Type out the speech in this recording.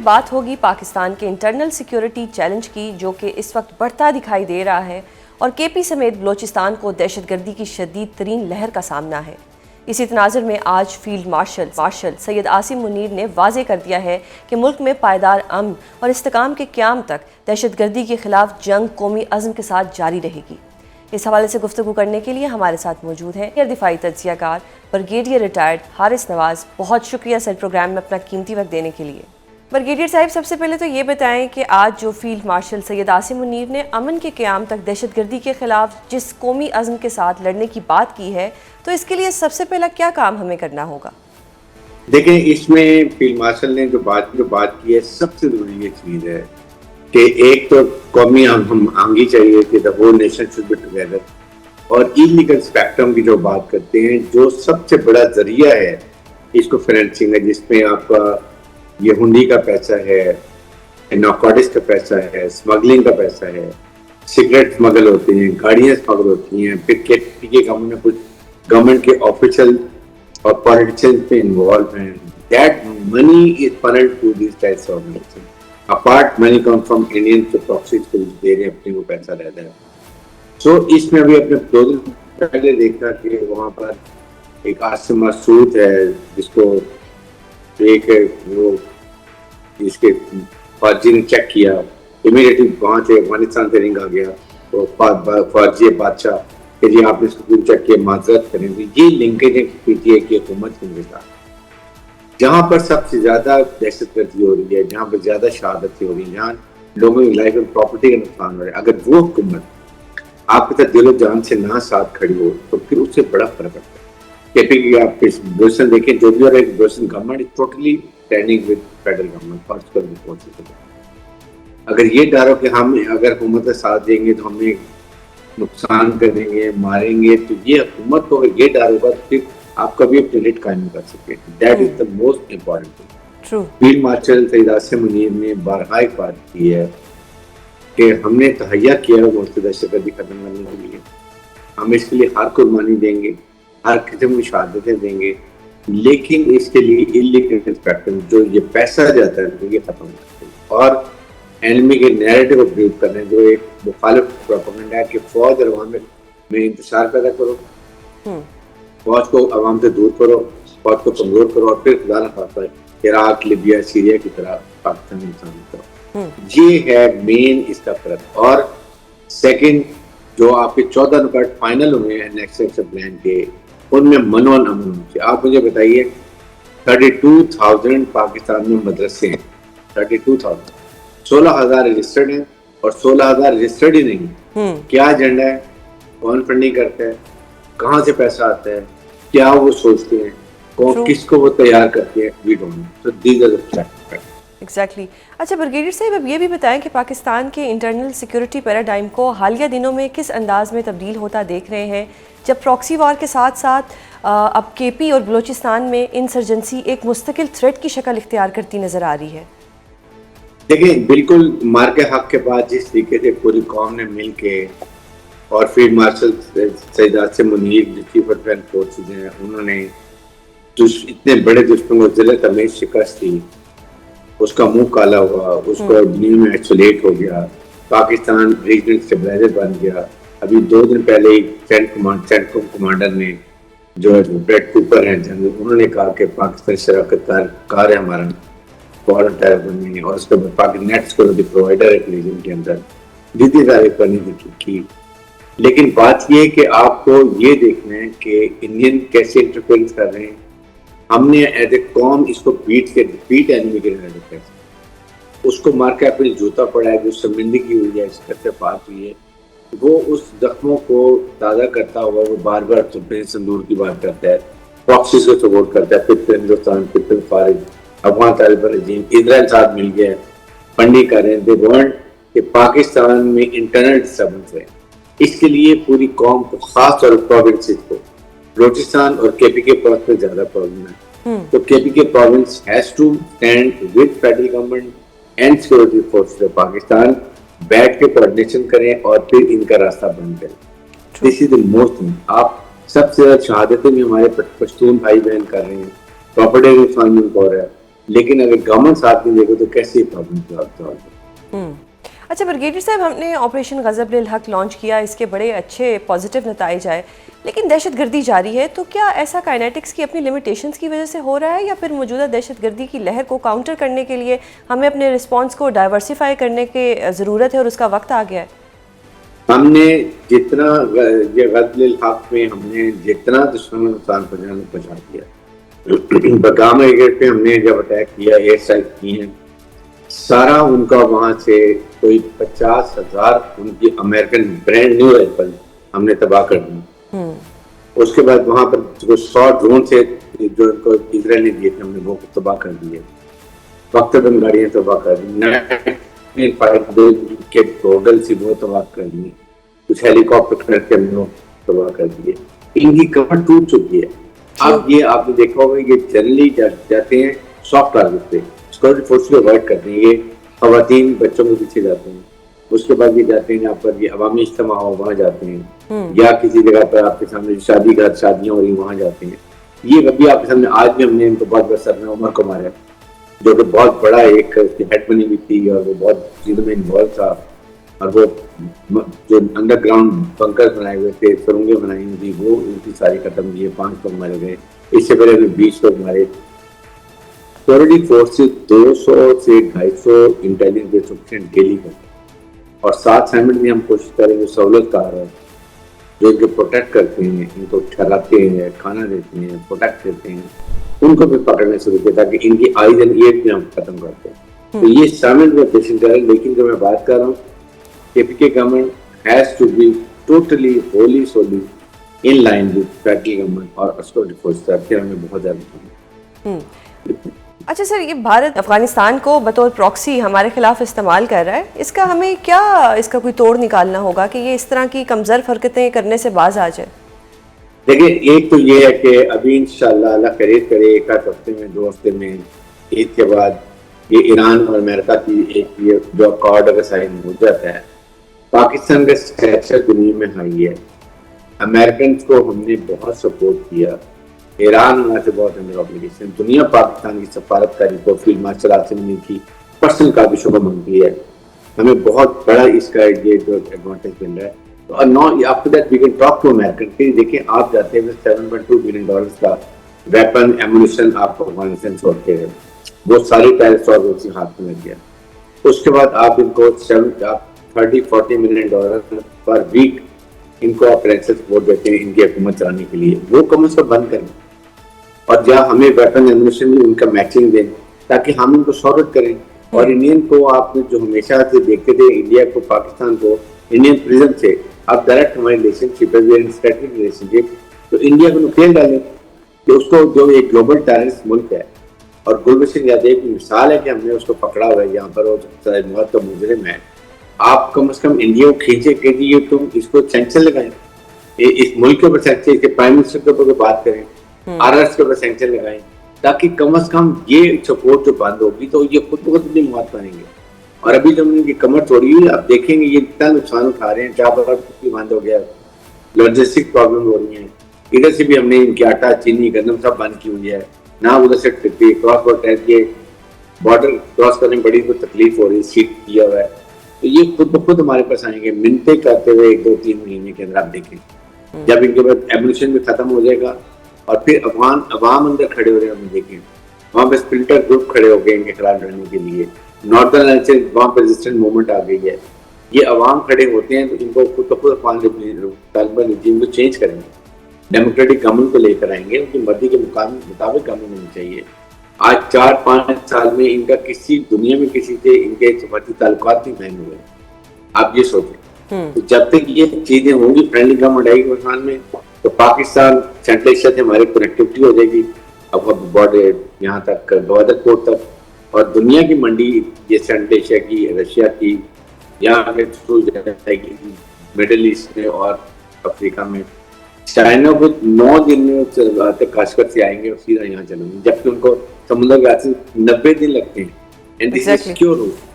بات ہوگی پاکستان کے انٹرنل سیکیورٹی چیلنج کی، جو کہ اس وقت بڑھتا دکھائی دے رہا ہے اور کے پی سمیت بلوچستان کو دہشت گردی کی شدید ترین لہر کا سامنا ہے۔ اسی تناظر میں آج فیلڈ مارشل سید عاصم منیر نے واضح کر دیا ہے کہ ملک میں پائیدار امن اور استحکام کے قیام تک دہشت گردی کے خلاف جنگ قومی عزم کے ساتھ جاری رہے گی۔ اس حوالے سے گفتگو کرنے کے لیے ہمارے ساتھ موجود ہیں دفاعی تجزیہ کار برگیڈیئر ریٹائرڈ حارث نواز۔ بہت شکریہ سر پروگرام میں اپنا قیمتی وقت دینے کے لیے۔ برگیڈیئر صاحب، سب سے پہلے تو یہ بتائیں کہ آج جو فیلڈ مارشل سید عاصم منیر نے امن کے قیام تک دہشت گردی کے خلاف جس قومی عزم کے ساتھ لڑنے کی بات کی ہے، تو اس کے لیے سب سے پہلا کیا کام ہمیں کرنا ہوگا؟ دیکھیں، اس میں فیلڈ مارشل نے جو بات کی ہے، سب سے ضروری یہ چیز ہے کہ ایک تو قومی آہنگی چاہیے کہ the whole nation should be together، اور ایلیگل اسپیکٹرم کی جو بات کرتے ہیں، جو سب سے بڑا ذریعہ ہے اس کو فائنینسنگ ہے، جس میں آپ کا یہ ہنڈی کا پیسہ ہے، نارکوٹکس کا پیسہ ہے، اسمگلنگ کا پیسہ ہے، سگریٹ اسمگل ہوتے ہیں، گاڑیاں اسمگل ہوتی ہیں، پھر کچھ گورنمنٹ کے آفیشل اور پالیٹیشین پہ انوالو ہیں۔ That money is funneled to these types of organizations. Apart money comes from Indian proxies کو دے رہے ہیں، اپنے کو پیسہ رہتا ہے۔ سو اس میں ابھی اپنے 2 دن پہلے دیکھا کہ وہاں پر ایک عاصم مسعود ہے، جس کو ایک وہ جس کے فوجی نے چیک کیا، امیڈیٹلی وہاں سے افغانستان سے رنگ آ گیا، تو فوجی بادشاہ کہ جی آپ نے اس کو چیک کیا، معذرت کریں گے۔ یہ لنکیج ہے پی ٹی اے کی حکومت کے ساتھ، جہاں پر سب سے زیادہ دہشت گردی ہو رہی ہے، جہاں پر زیادہ شہادتیں ہو رہی ہیں، جہاں لوگوں کی لائف اور پراپرٹی کا نقصان ہو رہا ہے، اگر وہ حکومت آپ کے ساتھ دل و جان سے نہ ساتھ کھڑی ہو تو پھر اس سے بڑا فرق پڑتا ہے۔ کہ پھر آپ پوزیشن دیکھیں، جو بھی اور ایک position government is totally standing with federal government first کر دی۔ اگر یہ ڈر ہو کہ ہم اگر حکومت کا ساتھ دیں گے تو ہمیں نقصان کریں گے، ماریں گے، تو یہ حکومت کو اگر یہ ڈر ہوگا تو پھر آپ کبھی اپنے لیڈ قائم نہیں کر سکتے۔ That is the most important thing. Field marshal Syed Asim Munir نے بارہا ایک بات کی ہے کہ ہم نے تہیا کیا ہے ملک سے دہشت گردی ختم کرنے کے لیے، ہم اس کے لیے ہر قربانی دیں گے، ہر قسم کی شہادتیں دیں گے، لیکن اس کے لیے ایلیگل اسپیکٹرم جو یہ پیسہ جاتا ہے یہ ختم کرتے ہیں، اور اینمی کے نیریٹو کو بریوٹ کرنے، جو ایک مخالف پروپیگنڈا ہے کہ فوج اور عوام میں انتشار پیدا کرو، فوج کو عوام سے دور کرو، فوج کو کمزور کرو، اور پھر خدا نہ خواستہ عراق، لیبیا، سیریا کی طرح پاکستان انسان کرو۔ یہ ہے مین اس کا فرق۔ اور سیکنڈ، جو آپ کے 14 نکات فائنل ہوئے ہیں نیکسٹ ایکشن پلان کے، ان میں منون امن ہونا چاہیے۔ آپ مجھے بتائیے 32,000 پاکستان میں مدرسے ہیں، 32,000، 16,000 رجسٹرڈ ہیں اور 16,000 رجسٹرڈ ہی نہیں۔ کیا ایجنڈا ہے؟ کون فنڈنگ کرتا ہے؟ کہاں سے پیسہ آتا ہے؟ کیا وہ سوچتے ہیں؟ کس کو وہ تیار کرتے ہیں؟ We don't know. So these are the factors. Exactly. اچھا برگیڈیئر صاحب، اب یہ بھی بتائیں کہ پاکستان کے انٹرنل سیکیورٹی پیراڈائم کو حالیہ دنوں میں کس انداز میں تبدیل ہوتا دیکھ رہے ہیں، جب پراکسی وار کے ساتھ ساتھ اب کے پی اور بلوچستان میں انسرجنسی ایک مستقل تھریٹ کی شکل اختیار کرتی نظر آ رہی ہے؟ دیکھیں، بالکل مارکے حق کے بعد جس طریقے سے پوری قوم نے مل کے، اور فیلڈ مارشل سید عاصم منیر جو چیف آف ڈیفینس فورسز ہیں، انہوں نے اتنے بڑے دشمن کو ذلت آمیز شکست دی، اس کا منہ کالا ہوا، اس کو دنیا میں آئسولیٹ ہو گیا، پاکستان ریجنل اسٹیبلائزر بن گیا۔ ابھی 2 دن پہلے ہی سینٹکم کمانڈر نے جو بریڈ کوپر ہیں جنرل، انہوں نے کہا کہ پاکستان شراکت کار ہے ہمارا فورن ٹیرر بننے میں، اور اس کے بعد پاکستان نیٹ سیکورٹی پرووائڈر ہے ریجن کے اندر، جتنی تعریف کرنے کی۔ لیکن بات یہ ہے کہ آپ کو یہ دیکھنا ہے کہ انڈین کیسے انٹرفیئرنس کر رہے ہیں۔ ہم نے ایز اے قوم اس کو بیٹ اینمی کے رہے، اس کو مار کے اپنی جوتا پڑا ہے، جو شرمندگی ہوئی ہے، اس سے بات ہوئی ہے، وہ اس زخموں کو تازہ کرتا ہوا وہ بار بار سندور کی بات کرتا ہے، پراکسیز کو سپورٹ کرتا ہے، پھر ہندوستان، پھر فارغ افغان طالبان رجیم، اسرائیل ساتھ مل گیا ہے، فنڈنگ کر رہے ہیں۔ دے وانٹ کہ پاکستان میں انٹرنل ڈسٹربنس ہے۔ اس کے لیے پوری قوم کو، خاص طور پر پروونسز کو، بلوچستان اور کے پی کے پروونس میں زیادہ پرابلم ہے، تو K P K province has to stand with federal government and security forces of Pakistan, بیٹھ کے کوآرڈینیشن کریں اور پھر ان کا راستہ بند کریں۔ دس از دی موسٹ۔ آپ سب سے زیادہ شہادتیں بھی ہمارے پشتون بھائی بہن کر رہے ہیں، پراپرٹی نقصان بھی ہو رہا ہے، لیکن اگر گورنمنٹ ساتھ نہیں دے گا تو کیسے پرابلم سالو ہو؟ اچھا بریگیڈیئر صاحب، ہم نے آپریشن غضب للحق لانچ کیا، اس کے بڑے اچھے پازیٹیو نتائج آئے، لیکن دہشت گردی جاری ہے، تو کیا ایسا کائنیٹکس کی اپنی لمیٹیشنز کی وجہ سے ہو رہا ہے، یا پھر موجودہ دہشت گردی کی لہر کو کاؤنٹر کرنے کے لیے ہمیں اپنے رسپانس کو ڈائیورسیفائی کرنے کی ضرورت ہے اور اس کا وقت آ گیا ہے؟ ہم نے جتنا یہ غزل الحق میں ہم نے جتنا دشمن نقصان پہنچا دیا، بگام ایئر پہ ہم نے جب اٹیک کیا، ایئر اسٹرائک کی ہیں، سارا ان کا وہاں سے کوئی 50,000 ان کی امریکن برانڈ نیو رائفل ہم نے تباہ کر دی. اس کے بعد وہاں پر جو 100 ڈرون سے جو ان کو اسرائیل نے دیے تھے ہم نے وہ تباہ کر دیے، وقتاً گاڑیاں تباہ کر دی، کے ٹوٹل سے وہ تباہ کر دی، کچھ ہیلی کاپٹر کر کے ہم نے تباہ کر دیے. ان کی کمر ٹوٹ چکی ہے. اب یہ آپ نے دیکھا ہوگا یہ جنرلی جاتے ہیں سافٹ ٹارگٹ پہ، سیکورٹی فورس کو اوائڈ کرتے ہیں، یہ خواتین بچوں کے پیچھے جاتے ہیں. اس کے بعد یہ جاتے ہیں جہاں پر یہ عوامی اجتماع ہو وہاں جاتے ہیں، یا کسی جگہ پر آپ کے سامنے شادیاں ہو رہی وہاں جاتے ہیں. یہ ابھی آپ کے سامنے آج بھی ہم نے ان کو بہت بڑا سرنا عمر کو مارا، جو کہ بہت بڑا ایک ہیڈ بنی ہوئی تھی اور وہ بہت چیزوں میں انوالو تھا، اور وہ جو انڈر گراؤنڈ بنکر بنائے ہوئے تھے، سرنگیں بنائی ہوئی تھی، وہ ان کی ساری ختم کی ہے. 5 لوگ مارے گئے. اس سے پہلے ہمیں 20 لوگ مارے. سیکورٹی فورس 200 سے 250 انٹیلیجنس بیس آپریشن ڈیلی کرتے ہیں، اور ساتھ سائمنٹ میں ہم کوشش کریں جو سہولت کار ہے جو ان کو پروٹیکٹ کرتے ہیں، ان کو ٹھہراتے ہیں، کھانا دیتے ہیں، پروٹیکٹ کرتے ہیں، ان کو بھی پکڑنے شروع کیا تاکہ ان کی آئیز اینڈ ایئر بھی ہم ختم کرتے ہیں. تو یہ سائمنٹ میں آپریشن کر رہے ہیں. لیکن جو میں بات کر رہا ہوں کہ کے government has to be totally wholly solely in line with federal government اور سیکورٹی فورس. ہمیں بہت زیادہ اچھا سر، یہ بھارت افغانستان کو بطور پراکسی ہمارے خلاف استعمال کر رہا ہے، اس کا ہمیں کیا اس کا کوئی توڑ نکالنا ہوگا کہ یہ اس طرح کی کمزور حرکتیں کرنے سے باز آ جائے؟ دیکھیں، ایک تو یہ ہے کہ ابھی انشاءاللہ اللہ خیر کرے 1 ہفتے میں 2 ہفتے میں عید کے بعد یہ ایران اور امریکہ کی ایک یہ جو اکارڈ اگر سائن ہو جاتا ہے، پاکستان کا اسٹیچر دنیا میں ہائی ہے. امریکنز کو ہم نے بہت سپورٹ کیا، ایران وہاں سے بہت ہمیں آبلیگیشن، دنیا پاکستان کی سفارت کاری کو فیلڈ مارشل آسم نے کی پرسنل کا بھی شعبہ مانگی ہے. ہمیں بہت بڑا اس کا یہ جو ایڈوانٹیج مل رہا ہے. تو now after that we can talk to American کہ دیکھیں آپ جاتے ہیں $7.2 بلین کا ویپن ایمونیشن آپ کو افغانستان چھوڑتے ہیں، وہ ساری ٹائرس اور اسی ہاتھ میں لگ گیا. اس کے بعد آپ ان کو $30-40 ملین پر ویک ان کو اپریشن سپورٹ دیتے ہیں ان کی حکومت چلانے کے لیے. وہ کم از کم بند کریں اور جہاں ہمیں ویپن ایمونیشن بھی ان کا میچنگ دیں تاکہ ہم ان کو سارٹ آؤٹ کریں. اور انڈین کو آپ نے جو ہمیشہ سے دیکھتے تھے انڈیا کو پاکستان کو انڈین پریزن سے اب ڈائریکٹ ہماری ریلیشن شپ ہے، اسٹریٹجک ریلیشن شپ. تو انڈیا کو نقصان ڈالیں کہ اس کو جو ایک گلوبل ٹیررسٹ ملک ہے، اور گلبشن یادیو کی مثال ہے کہ ہم نے اس کو پکڑا ہوا ہے یہاں پر، وہ موت کا مجرم ہے. آپ کم از کم انڈیا کو کھینچے کہ یہ تم اس کو سینکشن لگائیں، اس ملک کے اوپر سینکشن، اس کے پرائم منسٹر کے اوپر بات کریں، RRS کے اوپر سینکشن لگائیں، تاکہ کم از کم یہ سپورٹ جو بند ہوگی تو یہ خود بخود اپنی موت پائیں گے. اور ابھی جو ان کی کمر توڑی ہوئی آپ دیکھیں گے یہ اتنا نقصان اٹھا رہے ہیں، کیا پتا بند ہو گیا، لاجسٹک پرابلم ہو رہی ہیں. ادھر سے بھی ہم نے ان کی آٹا چینی گندم سب بند کی ہوئی ہے، نہ ادھر سے کراس بارڈر کراس کرنے میں بڑی کوئی تکلیف ہو رہی ہے، سیٹ کیا ہوا ہے. تو یہ خود بخود ہمارے پاس آئیں گے منتیں کرتے ہوئے 1-2-3 مہینے کے اندر. آپ دیکھیں جب ان کے بعد ایمونیشن بھی ختم ہو جائے گا اور پھر عوام اندر کھڑے ہو رہے ہیں. ہم دیکھیں وہاں پہ اسپلٹر گروپ کھڑے ہو گئے ان کے خلاف لڑنے کے لیے. ناردرن لائن سے وہاں پہ ریزسٹنٹ موومنٹ آ گئی ہے. یہ عوام کھڑے ہوتے ہیں تو ان کو خود بخود افغان طالبان رجیم کو چینج کریں گے، ڈیموکریٹک گورنمنٹ کو لے کر آئیں گے، ان کی مرضی کے مطابق گورنمنٹ ہونی چاہیے. آج 4-5 سال میں ان کا کسی دنیا میں کسی سے ان کے سفارتی تعلقات نہیں قائم ہوئے. آپ یہ سوچیں تو جب تک یہ چیزیں ہوں گی، فرینڈلی گورنمنٹ آئے گی پاکستان میں، تو پاکستان سینٹرل ایشیا سے ہماری کنیکٹیوٹی ہو جائے گی اب بارڈر یہاں تک گوادر پورٹ تک، اور دنیا کی منڈی یہ سینٹرل ایشیا کی، رشیا کی، یہاں پہ مڈل ایسٹ میں اور افریقہ میں. چائنا کو 9 دن میں کاشکر سے آئیں گے اور سیدھا یہاں چلیں گے، جبکہ ان کو سمندر کے راستے 90 دن لگتے ہیں. And this is secure route.